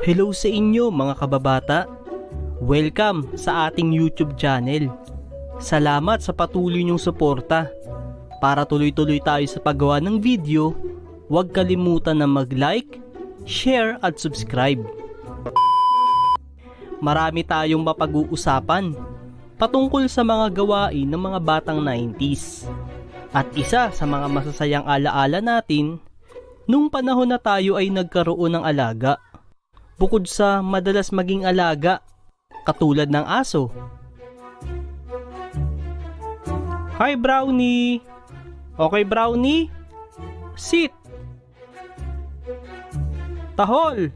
Hello sa inyo mga kababata. Welcome sa ating YouTube channel. Salamat sa patuloy niyong suporta. Para tuloy-tuloy tayo sa paggawa ng video, huwag kalimutan na mag-like, share at subscribe. Marami tayong mapag-uusapan patungkol sa mga gawain ng mga batang 90s. At isa sa mga masasayang alaala natin, nung panahon na tayo ay nagkaroon ng alaga. Bukod sa madalas maging alaga, katulad ng aso. Hi Brownie! Okay Brownie? Sit! Tahol!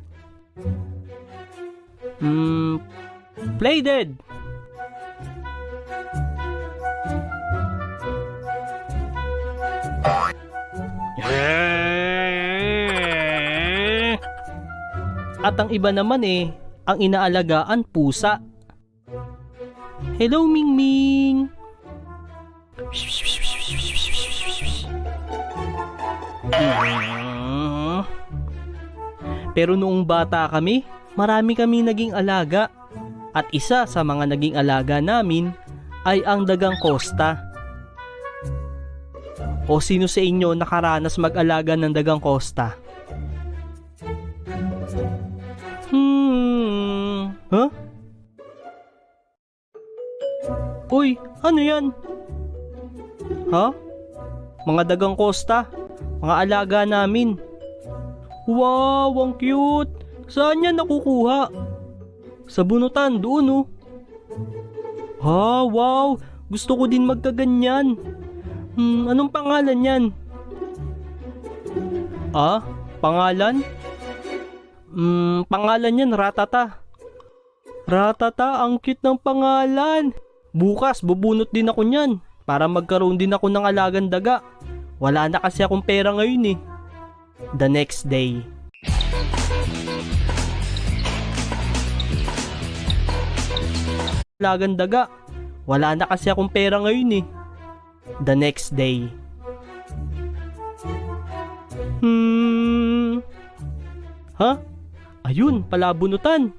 Play dead! At ang iba naman ang inaalagaan pusa. Hello Ming Ming. Pero noong bata kami, marami kami naging alaga. At isa sa mga naging alaga namin ay ang dagang Costa. O sino sa inyo nakaranas mag-alaga ng dagang Costa? Huh? Uy, ano yan? Ha? Mga dagang Costa, mga alaga namin. Wow, ang cute. Saan yan nakukuha? Sa bunutan, doon Ha, wow. Gusto ko din magkaganyan. Anong pangalan yan? Pangalan? Pangalan yan, Ratata. Ratata, ang cute ng pangalan. Bukas, bubunot din ako niyan para magkaroon din ako ng alagang daga. Wala na kasi akong pera ngayon The next day. Alagang daga. Wala na kasi akong pera ngayon The next day. Ayun, palabunutan.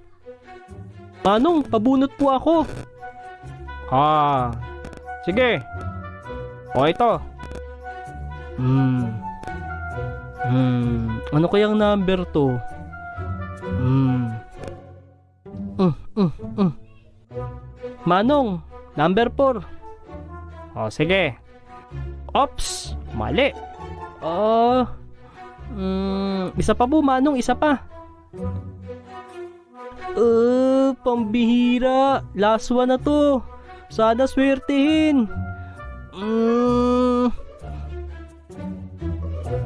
Manong, pabunot po ako. Sige. O ito. Ano kayang number to? Manong, number 4. O sige. Ops, mali. Isa pa po Manong, isa pa. Pambihira. Last one na to. Sana swertihin.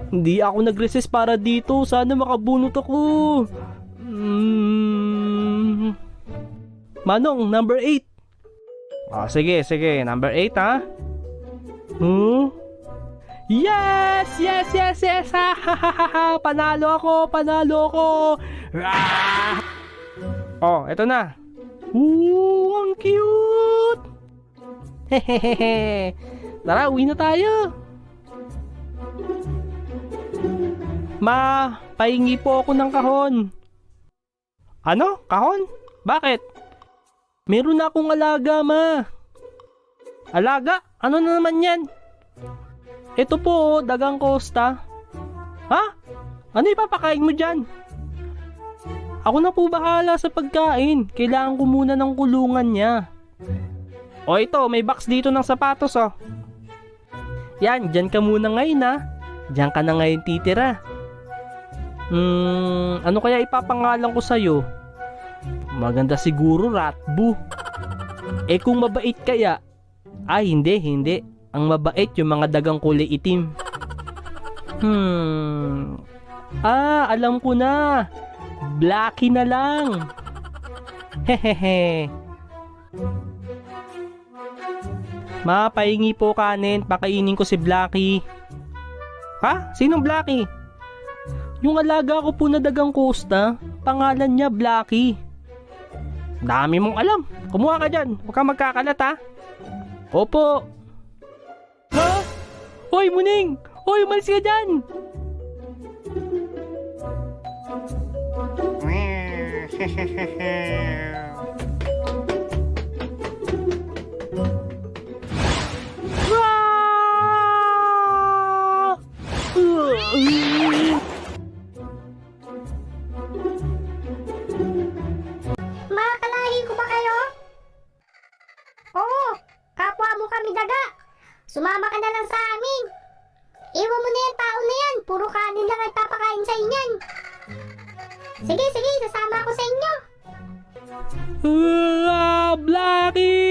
Hindi ako nag-resist para dito. Sana makabunot ako. Manong, number 8. Sige. Number 8 ha. Yes! Panalo ako. Eto na. Ang cute. Hehehe. Tara, uwi na tayo. Ma, pahingi po ako ng kahon. Ano? Kahon? Bakit? Meron na akong alaga, ma. Alaga? Ano na naman yan? Ito po, dagang Costa. Ha? Ano ipapakain mo dyan? Ako na po bahala sa pagkain. Kailangan ko muna ng kulungan niya. Ito, may box dito ng sapatos Yan, dyan ka muna ngayon Dyan ka na ngayon titira. Ano kaya ipapangalan ko sa'yo? Maganda siguro Ratbu. Kung mabait kaya? Ay, hindi. Ang mabait yung mga dagang kulay itim. Alam ko na. Blackie na lang. Hehehe. Ma, pahingi po kanin. Pakainin ko si Blackie. Ha? Sinong Blackie? Yung alaga ko po na dagang Costa. Pangalan niya Blackie. Dami mong alam. Kumuha ka dyan. Huwag kang magkakalat Opo. Ha? Hoy, Muning! Hoy, umalis ka dyan! Ah! Mga kalahi ko ba kayo? Oo, kapwa mo kami daga. Sumama ka na lang sa amin. Iwan mo na yan, tao na yan. Puro kanin lang ay papakain sa inyan. Sige, sige, sasama ako sa inyo. Blackie!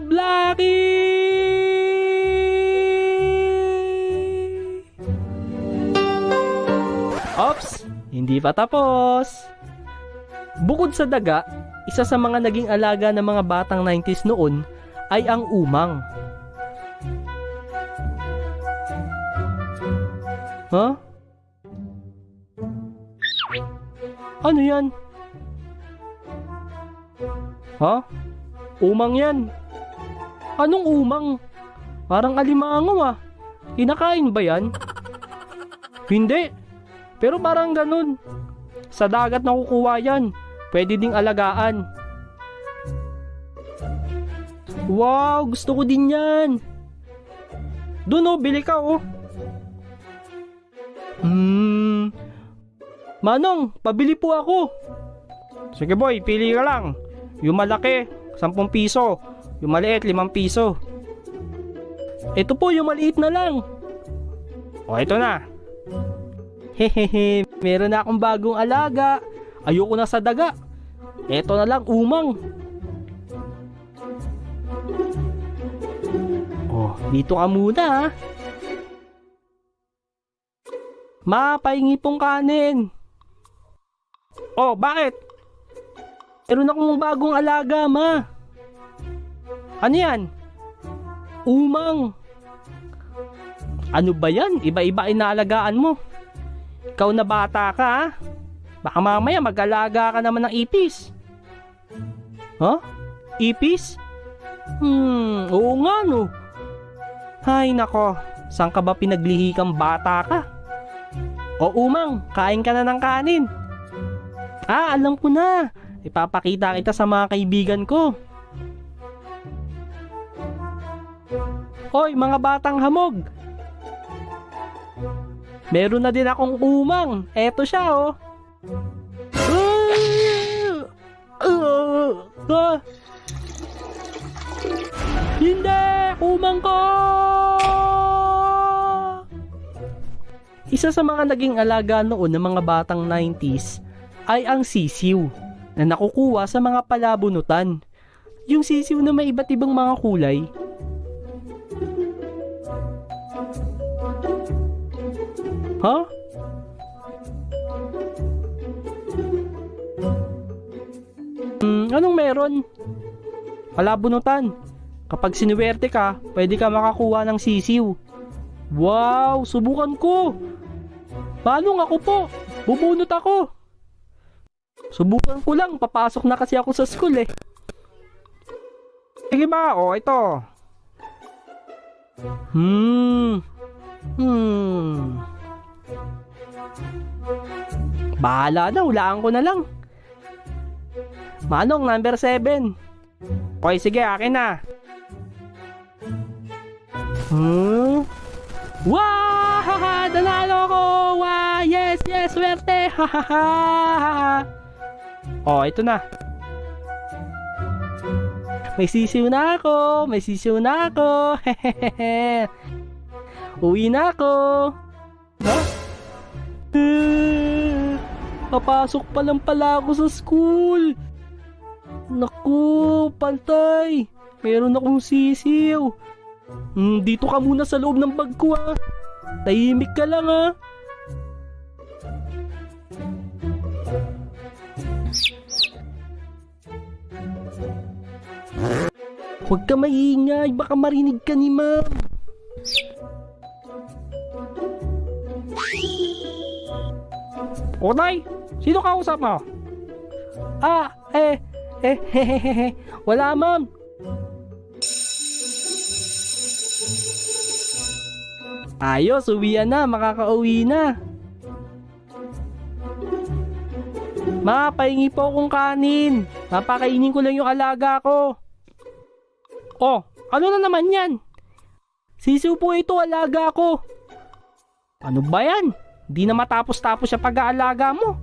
Blackie! Ops! Hindi pa tapos! Bukod sa daga, isa sa mga naging alaga ng mga batang 90s noon ay ang umang. Huh? Ano yan? Ha? Umang yan. Anong umang? Parang alimango ah. Kinakain ba yan? Hindi. Pero parang ganun. Sa dagat nakukuha yan. Pwede ding alagaan. Wow, gusto ko din yan. Doon oh, bili ka oh. Manong, pabili po ako. Sige boy, pili ka lang. Yung malaki, 10 piso. Yung maliit, 5 piso. Ito po, yung maliit na lang. O, ito na. Hehehe, meron na akong bagong alaga. Ayoko na sa daga. Ito na lang, umang. Oh, dito ka muna ha. Ma, pahingi pong kanin. Oh, bakit? Meron akong bagong alaga, ma. Ano yan? Umang. Ano ba yan? Iba-iba inaalagaan mo. Ikaw na bata ka, ha? Baka mamaya mag-alaga ka naman ng ipis. Huh? Ipis? Oo nga no. Hay nako, saan ka ba pinaglihi kang bata ka? O umang, kain ka na ng kanin. Ah, alam ko na. Ipapakita kita sa mga kaibigan ko. Hoy, mga batang hamog. Meron na din akong umang. Eto siya, oh. Hindi! Umang ko! Isa sa mga naging alaga noon ng mga batang 90s ay ang sisiw na nakukuha sa mga palabunutan. Yung sisiw na may iba't ibang mga kulay. Huh? Anong meron? Palabunutan. Kapag sinuwerte ka, pwede ka makakuha ng sisiw. Wow, subukan ko. Paano ako po? Bubunot ako. Subukan ko lang, papasok na kasi ako sa school eh. Sige ba? O, ito. Bahala na, hulaan ko na lang. Manong, number 7. Okay, sige, akin na. Wow! Nanalo ko! Wow! Yes! Yes! Swerte! Oh, ito na. May sisiw na ako! May sisiw na ako! Uwi na ako! Huh? Papasok pa lang pala ako sa school! Naku! Pantay! Meron akong sisiw! Dito ka muna sa loob ng bag ko ha. Tahimik ka lang ha. Huwag ka maingay, baka marinig ka ni ma'am. Otay, sino kausap mo? Wala ma'am. Ayos, uwian na, makakauwi na. Ma, pahingi po akong kanin. Napakainin ko lang yung alaga ko. Oh, ano na naman yan? Sisiw po ito, alaga ko. Ano ba yan? Di na matapos-tapos sa pag-aalaga mo.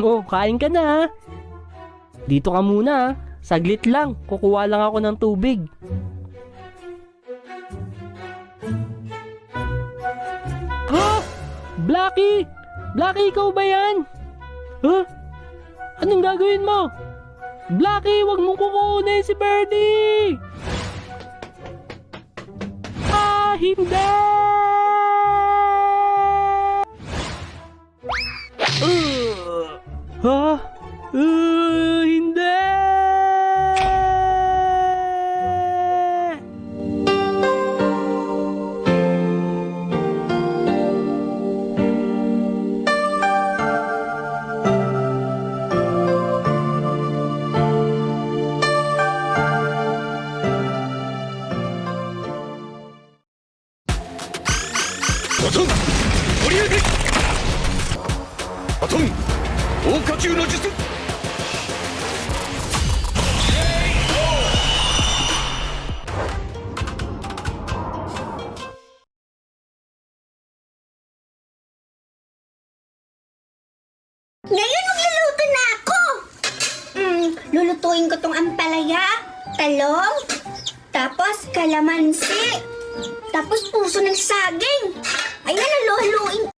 Oh, kain ka na ha. Dito ka muna ha. Saglit lang, kukuha lang ako ng tubig. Ha? Blackie! Blackie, ikaw ba yan? Ha? Anong gagawin mo? Blackie, wag mong kukunin si Birdie! Ah, hindi! Ha? Hindi!バトン取り上げバトン大火球の術 Ngayon magluluto na ako! Lulutuin ko tong ampalaya, talong, tapos kalamansi, tapos puso ng saging. Ayan, haluin